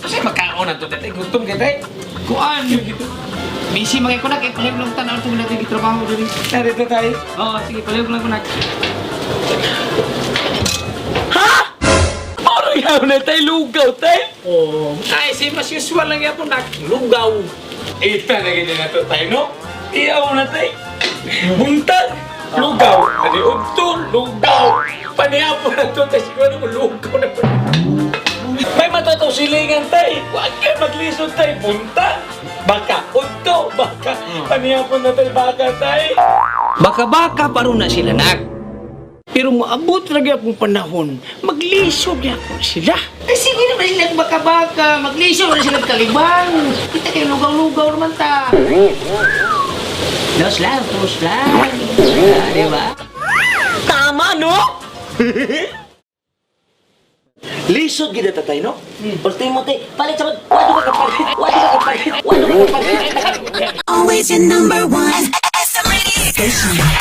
Kasi makaon na to, tay. Gutom ka, tay. Kuan. Busy magay ko na kay palihog lang tanaw tong natin trabaho diri. Narito, tay. Oo, sige palihog lang ko na. Ha? Ano yaw na, tay? Lugaw, tay? Oh, ay si mas usual lang yapon nak lugaw. Ita na ganyan na to, tay, no? Iyaw na, tay. Buntag. Lugaw. Ano yung lugaw. Panihapo na to, tay. Siguro mo lugaw na po. May matataw silingan, tay. Huwag kayo maglisod, tay. Buntag. Baka. Udto. Baka. Panihapo na, tay. Baka, tay. Baka-baka paro na sila nak. Pero maabot lagi akong panahon, maglisod niya ako sila. Eh sige naman sila baka-baka, maglisod na sila kalibang. Kita kayo lugaw-lugaw naman ta. Dos lang. Di ba? Tama, no? Lisod gina tatay, no? Ultimo te, palit sa wado ka kapalit. Always your number one. SM Radio Station.